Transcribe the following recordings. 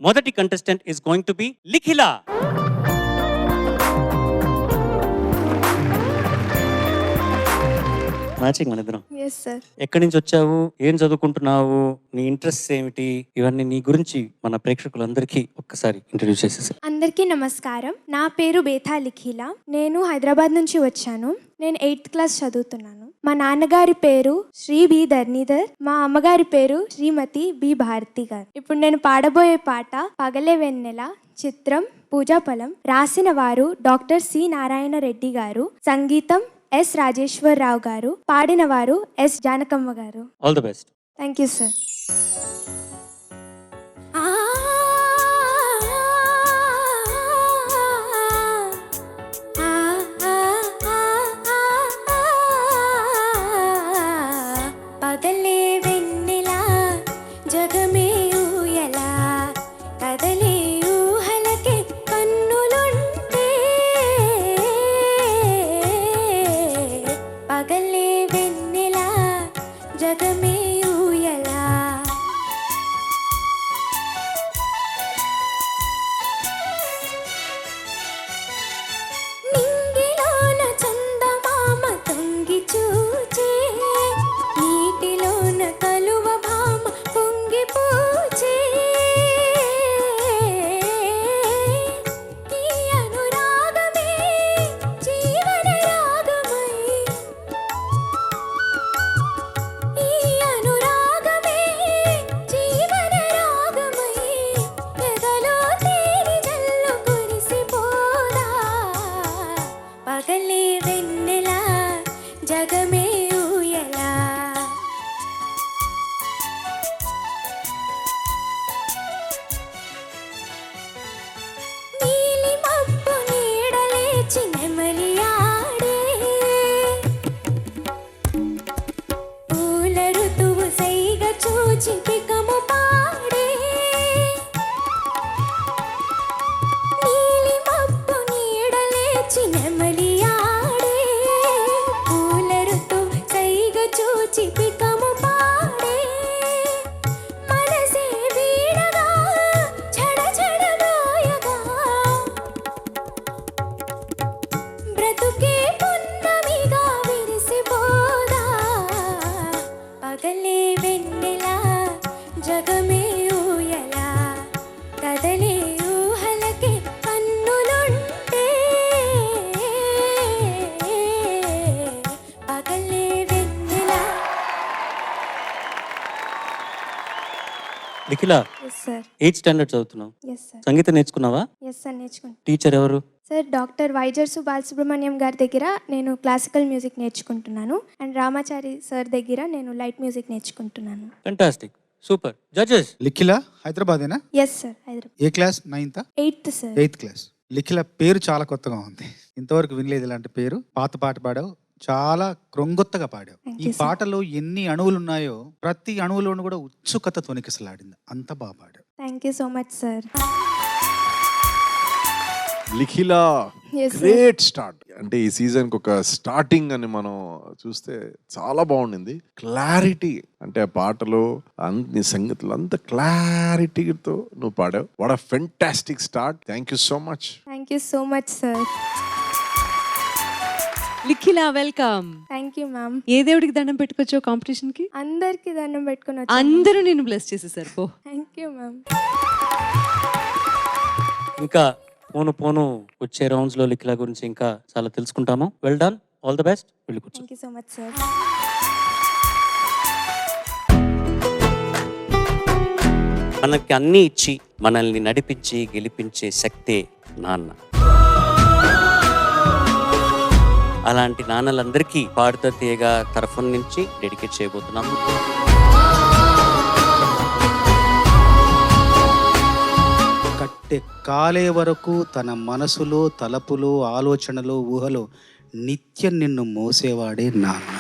మొదటి contestant is going to be Likhila. Matching మన ఇద్దరం. yes sir. ఎక్కడి నుంచి వచ్చావు, ఏం చదువుకుంటున్నావు, నీ ఇంట్రెస్ట్ ఏమిటి, ఇవన్నీ నీ గురించి మన ప్రేక్షకులందరికీ ఒక్కసారి ఇంట్రడ్యూస్ చేసేసి. అందరికీ నమస్కారం. నా పేరు బేథా లిఖిలా. నేను హైదరాబాద్ నుంచి వచ్చాను. నేను 8th క్లాస్ చదువుతున్నాను. మా నాన్నగారి పేరు శ్రీ బి ధర్నీధర్, మా అమ్మగారి పేరు శ్రీమతి బి భారతి గారు. ఇప్పుడు నేను పాడబోయే పాట పగలే వెన్నెల, చిత్రం పూజాఫలం. రాసిన వారు డాక్టర్ సి నారాయణ రెడ్డి గారు, సంగీతం ఎస్ రాజేశ్వరరావు గారు, పాడిన వారు ఎస్ జానకమ్మ గారు. All the best. Thank you sir. పగలే వెన్నెలా, జగమే ఊయలా, కదలే ఊహలకే కన్నులుంటే. పగలే వెన్నెలా, జగమే ఊయలా. నింగిలోన చందమామ తొంగి చూచే, నీటిలోన కలువ భామ పొంగి పూచే. ఈ అనురాగమే జీవన రాగమై, ఈ అనురాగమే జీవన రాగమై, ఎదలో తేరి జల్లు కురిసిపోదా. పగలే వెన్నెలా, జగమే ఊయలా. నీలి మబ్బు నీడలేచి నెమలి ఆడే, పూల ఋతువు సైగ చూచి పికము పాడే. నీలి మబ్బు నీడలేచి నెమలి ఆడే, పూల ఋతువు సైగ చూచి పికము పాడే. మనసే వీడగా చెడ చెడగాయగా, బ్రతుకే పున్నమిగా విరిసిపోదా. పగలే వెన్నెలా, జగమే ఊయలా, కదలే ఊహలకే కన్నులుంటే. పగలే వెన్నెలా. Likhila, yes sir. 8th standard చదువుతున్నావు. Yes sir. సంగీతం నేర్చుకున్నావా? ఎస్ సార్, నేర్చుకుంటాను. టీచర్ ఎవరు? సార్ డాక్టర్ వైజర్సు బాలసుబ్రహ్మణ్యం గారి దగ్గర నేను క్లాసికల్ మ్యూజిక్ నేర్చుకుంటున్నాను. అండ్ రామాచారి సార్ దగ్గర నేను లైట్ మ్యూజిక్ నేర్చుకుంటున్నాను. Fantastic, super. జడ్జెస్. లిఖిలా హైదరాబాదేనా? Yes sir, Hyderabad. ఏ class? 9th? 8th sir. 8th class. Likhila పేరు చాలా కొత్తగా ఉంది, ఇంతవరకు వినలేదు ఇలాంటి పేరు. పాత పాట పాడావు, చాలా క్రొంగొత్తగా పాడావు. Thank ఈ you, sir. పాటలో ఎన్ని అణువులు ఉన్నాయో ప్రతి అణువులోనూ కూడా ఉత్సుకత తొనికిసలాడింది. అంత బాగా పాడావు. Thank you so much sir. Likhila Yes, sir. Great start. అంటే ఈ సీజన్కి ఒక స్టార్టింగ్ అని మనం చూస్తే చాలా బాగుండింది. క్లారిటీ అంటే ఆ పాటలో అన్ని సంగతులు అంత క్లారిటీతో నువ్వు పాడావు. What a fantastic start. Thank you so much. Thank you so much sir. Likhila welcome. Thank you ma'am. ఏ దేవుడికి దండం పెట్టుకొచ్చావు కాంపిటీషన్ కి? అందరికి దండం పెట్టుకుని వచ్చాను. అందరూ నేను బ్లెస్ చేసేసారు పో. Thank you ma'am. ఇంకా పోను పోను వచ్చే రౌండ్స్ లో లిఖిలా గురించి ఇంకా చాలా తెలుసుకుంటాము. Well done, all the best. వెళ్ళి కూర్చో. Thank you so much sir. మనకి అన్ని ఇచ్చి మనల్ని నడిపించి గెలిపించే శక్తే నాన్న. అలాంటి నాన్నలందరికీ పాడుతా తీయగా తరఫు నుంచి డెడికేట్ చేయబోతున్నాము. కట్టె కాలే వరకు తన మనసులో, తలపులో, ఆలోచనలో, ఊహలో నిత్యం నిన్ను మోసేవాడే నాన్న.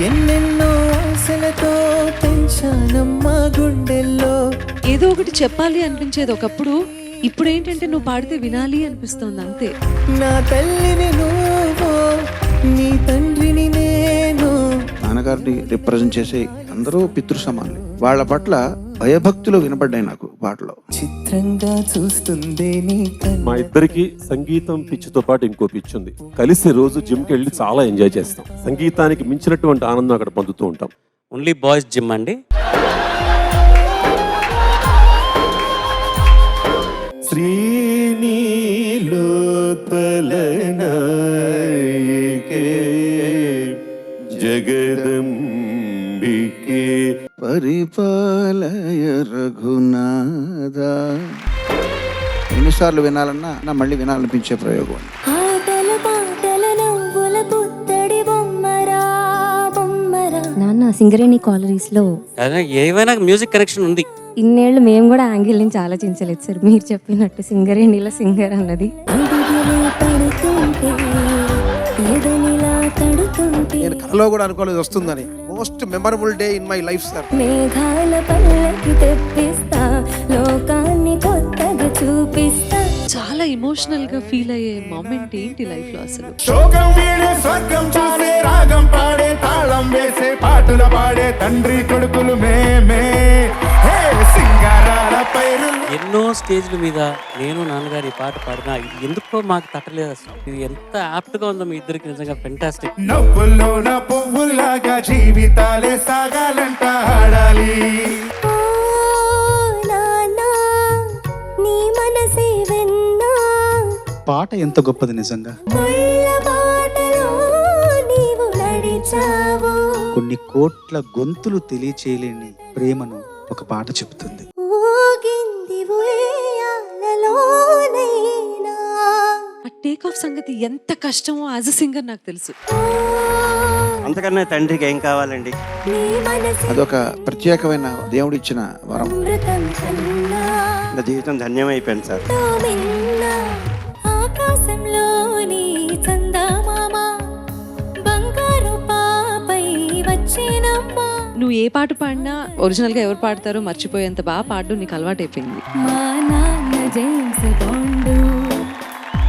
ఎన్నెన్నో ఆశలతో పెంచానమ్మా గుండెల్లో. ఏదో ఒకటి చెప్పాలి అనిపించేది ఒకప్పుడు, ఇప్పుడు ఏంటంటే నువ్వు పాడితే వినాలి అనిపిస్తుంది అంతే. నా తల్లిని నువ్వు, నీ తండ్రిని నేను. నాన్నగారిని రిప్రజెంట్ చేసే అందరూ పితృ సమానులు. వాళ్ళ పట్ల భయభక్తులు వినపడ్డాయి నాకు పాటలో. చిత్రంగా చూస్తుందే నీ మా ఇద్దరికి సంగీతం పిచ్చితో పాటు ఇంకో పిచ్చి ఉంది. కలిసి రోజు జిమ్కి వెళ్ళి చాలా ఎంజాయ్ చేస్తాం. సంగీతానికి మించినటువంటి ఆనందం అక్కడ పొందుతూ ఉంటాం. ఓన్లీ బాయ్స్ జిమ్ అండి. జగదంబికే పరిపాలయ రఘునాథ. ఎన్నిసార్లు వినాలన్నా నా మళ్ళీ వినాలనిపించే ప్రయోగం. ఆటల పాటల నవ్వుల పుత్తడి బొమ్మరా బొమ్మరా. నాన్న సింగరేణి కాలరీస్ లో అదే ఏవైనా మ్యూజిక్ కనెక్షన్ ఉంది. ఇన్నేళ్ళు మేము కూడా యాంగిల్ నుంచి ఆలోచించలేదు సార్. మీరు చెప్పినట్టు సింగరేణిలో సింగర్ అన్నది. అడుగులు పడుతుంటే ఎదనిలా తడుతుంటే నేను కలలో కూడా అనుకోలేదు వస్తుందని. Most memorable day in my life sir. మేఘాల పల్లకి తెప్పిస్తా, లోకాన్ని కొత్తగా చూపిస్తా. చాలా ఎమోషనల్ గా ఫీల్ అయ్యే మూమెంట్ ఏంటి లైఫ్ లో అసలు? శోకం వీడే స్వర్గం చూసే రాగం పాడే తాళం వేసే పాటల పాడే తండ్రి కొడుకులు మేమే హే సింగారాల పైరు. ఎన్నో స్టేజ్ల మీద నేను నాన్నగారు ఈ పాట పాడినా ఇది ఎందుకో మాకు తట్టలేదు అసలు. ఇది ఎంత యాప్ట్ గా ఉందో మీ ఇద్దరికి, నిజంగా ఫెంటాస్టిక్. నవ్వుల్లోన పువ్వుల్లాగా జీవితాలే సాగాలంట ఆడాలి. ఓ నాన్నా, నీ మనసే వెన్నా. పాట ఎంత గొప్పది నిజంగా. ముళ్ళ బాటలో నీవు నడిచావు. కొన్ని కోట్ల గొంతులు తెలియచేయలేని ప్రేమను ఒక పాట చెబుతుంది. ఊగింది ఉయ్యాలలోనైనా. ఆ టేక్ ఆఫ్ సంగతి ఎంత కష్టమో యాజ్ అ సింగర్ నాకు తెలుసు. అంతకన్నా తండ్రికి ఏం కావాలండి? నీ మనసే అదొక ప్రత్యేకమైన దేవుడిచ్చిన వరం. అమృతం కన్నా నా జీవితం ధన్యమైపోయింది సార్. తోమిన్నా. ఆకాశంలోని చందమామ బంగారు పాపై వచ్చినమ్మా. నువ్వు ఏ పాట పాడినా ఒరిజినల్ గా ఎవరు పాడతారో మర్చిపోయేంత బాగా పాడడం నీకు అలవాటైపోయింది. మా నాన్న జేమ్స్ బాండు,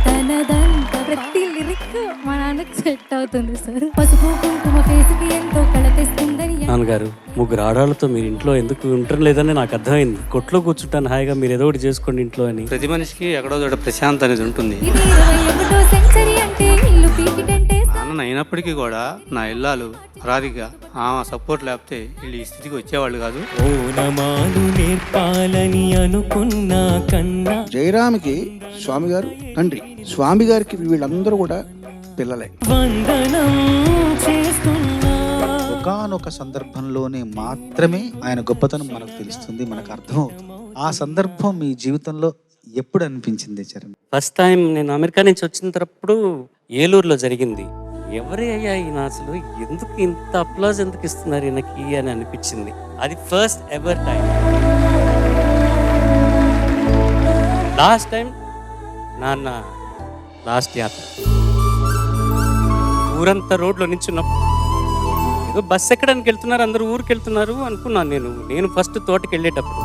తనదంత ప్రతి లిరిక్ మా నాన్నకి సెట్ అవుతుంది సార్. పసుపు కుంకుమ ఫేస్కి ఎంతో కళ తెస్తుందని. నాన్నగారు, ముగ్గురు ఆడవాళ్ళతో మీరు ఇంట్లో ఎందుకు ఉండటం లేదని నాకు అర్థమైంది. కొట్లో కూర్చుంటాను హాయిగా, మీరు ఏదో ఒకటి చేసుకోండి ఇంట్లో అని. ప్రతి మనిషికి ఎక్కడో చోట ప్రశాంత్ అనేది ఉంటుంది. ఇది 21వ సెంచరీ అంటే ఇల్లు పీకిటంటే నాన్న అయినప్పటికీ కూడా నా ఇల్లాలు రాధిగా ఆమె సపోర్ట్ లేకపోతే వీళ్ళు ఈ స్థితికి వచ్చేవాళ్ళు కాదు. నేర్పాలని అనుకున్నా కన్నా. జయరామ్కి స్వామి గారు తండ్రి, స్వామి గారికి వీళ్ళందరూ కూడా పిల్లలే. వందనం చేస్తున్నా. ఒకానొక సందర్భంలోనే మాత్రమే ఆయన గొప్పతనం మనకు తెలుస్తుంది, మనకు అర్థమవుతుంది. ఆ సందర్భం మీ జీవితంలో ఎప్పుడు అనిపించింది చరణ్? ఫస్ట్ టైం నేను అమెరికా నుంచి వచ్చినప్పుడు ఏలూరులో జరిగింది. ఎవరే అయ్యా ఈయన, అసలు ఎందుకు ఇంత అప్లాజ్ ఎందుకు ఇస్తున్నారు ఈయనకి అని అనిపించింది. అది first ever time. Last time నాన్న లాస్ట్ యాత్ర ఊరంతా రోడ్లో నించున్నప్పుడు ఏదో బస్ ఎక్కడానికి వెళ్తున్నారు, అందరూ ఊరికి వెళ్తున్నారు అనుకున్నాను నేను ఫస్ట్ తోటకి వెళ్ళేటప్పుడు